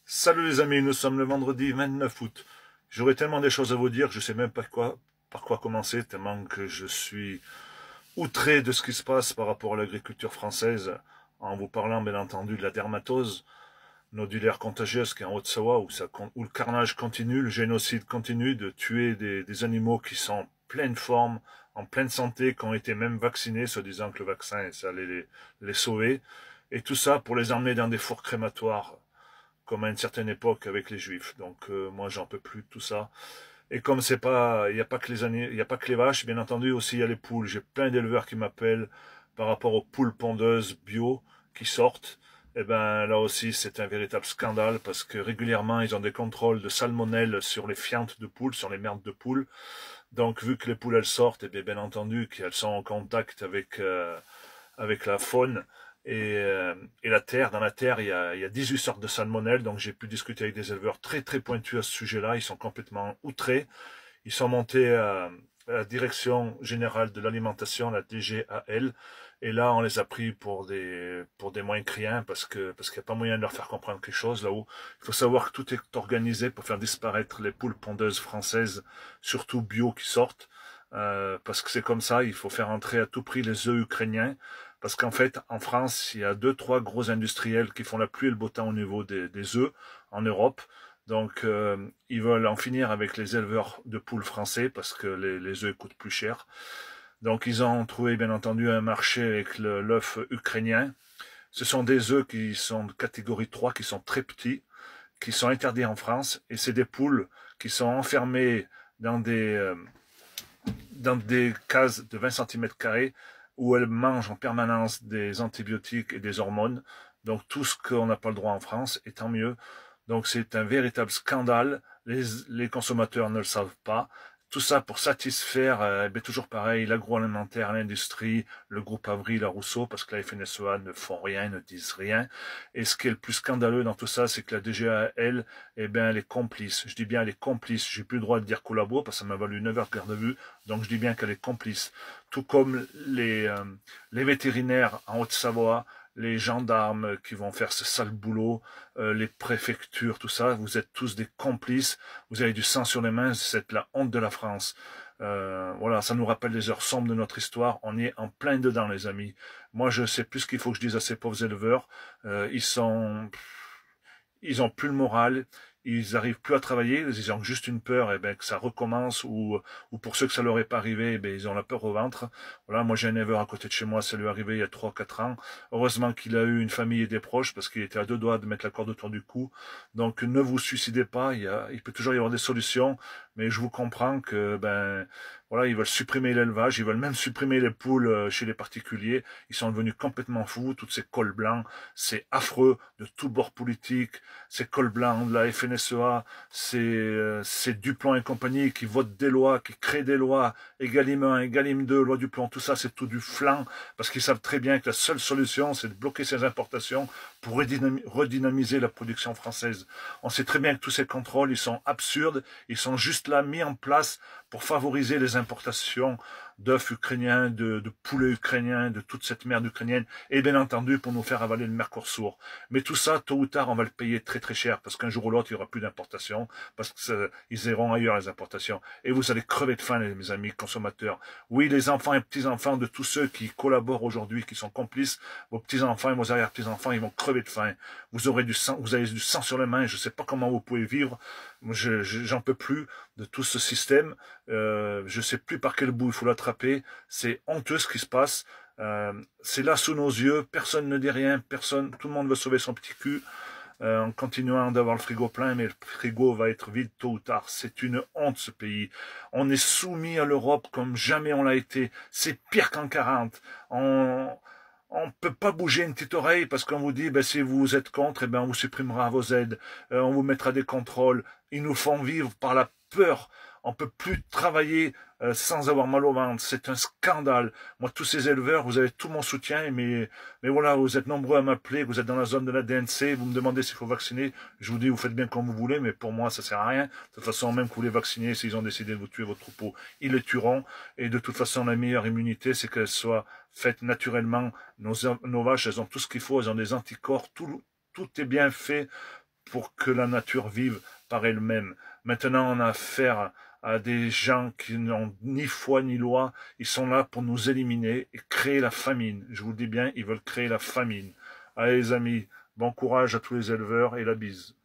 Salut les amis, nous sommes le vendredi 29 août. J'aurais tellement des choses à vous dire, je sais même pas par quoi commencer, tellement que je suis outré de ce qui se passe par rapport à l'agriculture française, en vous parlant bien entendu de la dermatose nodulaire contagieuse qui est en Haute-Savoie, où le carnage continue, le génocide continue de tuer des animaux qui sont en pleine forme, en pleine santé, qui ont été même vaccinés, se disant que le vaccin, ça allait les sauver. Et tout ça pour les emmener dans des fours crématoires comme à une certaine époque avec les juifs. Donc moi j'en peux plus de tout ça. Et comme c'est pas, il n'y a pas que il y a pas que les vaches, bien entendu aussi il y a les poules. J'ai plein d'éleveurs qui m'appellent par rapport aux poules pondeuses bio qui sortent. Et ben là aussi c'est un véritable scandale parce que régulièrement ils ont des contrôles de salmonelle sur les fientes de poules, sur les merdes de poules. Donc vu que les poules elles sortent, et bien entendu qu'elles sont en contact avec la faune et la terre. Dans la terre, il y a 18 sortes de salmonelles, donc j'ai pu discuter avec des éleveurs très très pointus à ce sujet-là. Ils sont complètement outrés. Ils sont montés à la Direction Générale de l'Alimentation, la DGAL, et là on les a pris pour des moins criens parce qu'il n'y a pas moyen de leur faire comprendre quelque chose là-haut. Il faut savoir que tout est organisé pour faire disparaître les poules pondeuses françaises, surtout bio qui sortent. Parce que c'est comme ça, il faut faire entrer à tout prix les œufs ukrainiens, parce qu'en fait, en France, il y a deux, trois gros industriels qui font la pluie et le beau temps au niveau des œufs en Europe. Donc, ils veulent en finir avec les éleveurs de poules français, parce que les œufs coûtent plus cher. Donc, ils ont trouvé, bien entendu, un marché avec l'œuf ukrainien. Ce sont des œufs qui sont de catégorie 3, qui sont très petits, qui sont interdits en France, et c'est des poules qui sont enfermées dans des cases de 20 cm² où elles mangent en permanence des antibiotiques et des hormones. Donc tout ce qu'on n'a pas le droit en France, et tant mieux. Donc c'est un véritable scandale. Les consommateurs ne le savent pas. Tout ça pour satisfaire, toujours pareil, l'agroalimentaire, l'industrie, le groupe Avril, la Rousseau, parce que la FNSEA ne font rien, ne disent rien. Et ce qui est le plus scandaleux dans tout ça, c'est que la DGAL, elle est complice. Je dis bien elle est complice. J'ai plus le droit de dire collabo, parce que ça m'a valu 9 heures de garde à vue. Donc je dis bien qu'elle est complice. Tout comme les vétérinaires en Haute-Savoie, les gendarmes qui vont faire ce sale boulot, les préfectures, tout ça, vous êtes tous des complices, vous avez du sang sur les mains, c'est la honte de la France. Voilà, ça nous rappelle les heures sombres de notre histoire, on y est en plein dedans les amis. Moi je sais plus ce qu'il faut que je dise à ces pauvres éleveurs, ils ont plus le moral, ils arrivent plus à travailler, ils ont juste une peur, que ça recommence, ou pour ceux que ça leur est pas arrivé, ils ont la peur au ventre. Voilà, moi j'ai un éleveur à côté de chez moi, ça lui est arrivé il y a 3 4 ans. Heureusement qu'il a eu une famille et des proches, parce qu'il était à deux doigts de mettre la corde autour du cou. Donc ne vous suicidez pas, il peut toujours y avoir des solutions, mais je vous comprends que voilà, ils veulent supprimer l'élevage, ils veulent même supprimer les poules chez les particuliers. Ils sont devenus complètement fous, toutes ces cols blancs, c'est affreux de tout bord politique, ces cols blancs de la FNSEA, c'est Duplon et compagnie qui votent des lois, qui créent des lois, Egalim 1, Egalim 2, loi Duplon, tout ça c'est tout du flanc, parce qu'ils savent très bien que la seule solution c'est de bloquer ces importations pour redynamiser la production française. On sait très bien que tous ces contrôles, ils sont absurdes, ils sont juste là, mis en place pour favoriser les importations d'œufs ukrainiens, de poulets ukrainiens, de toute cette merde ukrainienne, et bien entendu pour nous faire avaler le Mercosur. Mais tout ça, tôt ou tard, on va le payer très très cher, parce qu'un jour ou l'autre, il n'y aura plus d'importation, parce qu'ils iront ailleurs les importations. Et vous allez crever de faim, mes amis consommateurs. Oui, les enfants et petits-enfants de tous ceux qui collaborent aujourd'hui, qui sont complices, vos petits-enfants et vos arrière-petits-enfants, ils vont crever de faim. Vous aurez du sang, vous avez du sang sur les mains, je ne sais pas comment vous pouvez vivre. J'en peux plus de tout ce système. Je sais plus par quel bout il faut l'attraper. C'est honteux ce qui se passe. C'est là sous nos yeux. Personne ne dit rien. Tout le monde veut sauver son petit cul en continuant d'avoir le frigo plein, mais le frigo va être vide tôt ou tard. C'est une honte ce pays. On est soumis à l'Europe comme jamais on l'a été. C'est pire qu'en 40. On peut pas bouger une petite oreille parce qu'on vous dit, si vous êtes contre, on vous supprimera vos aides, on vous mettra des contrôles. Ils nous font vivre par la peur. On peut plus travailler sans avoir mal au ventre. C'est un scandale. Moi, tous ces éleveurs, vous avez tout mon soutien, mais voilà, vous êtes nombreux à m'appeler, vous êtes dans la zone de la DNC, vous me demandez s'il faut vacciner. Je vous dis, vous faites bien comme vous voulez, mais pour moi, ça sert à rien. De toute façon, même que vous les vaccinez, s'ils ont décidé de vous tuer votre troupeau, ils les tueront. Et de toute façon, la meilleure immunité, c'est qu'elle soit faite naturellement. Nos vaches, elles ont tout ce qu'il faut, elles ont des anticorps, tout est bien fait pour que la nature vive par elle-même. Maintenant, on a affaire à des gens qui n'ont ni foi ni loi. Ils sont là pour nous éliminer et créer la famine. Je vous le dis bien, ils veulent créer la famine. Allez les amis, bon courage à tous les éleveurs et la bise.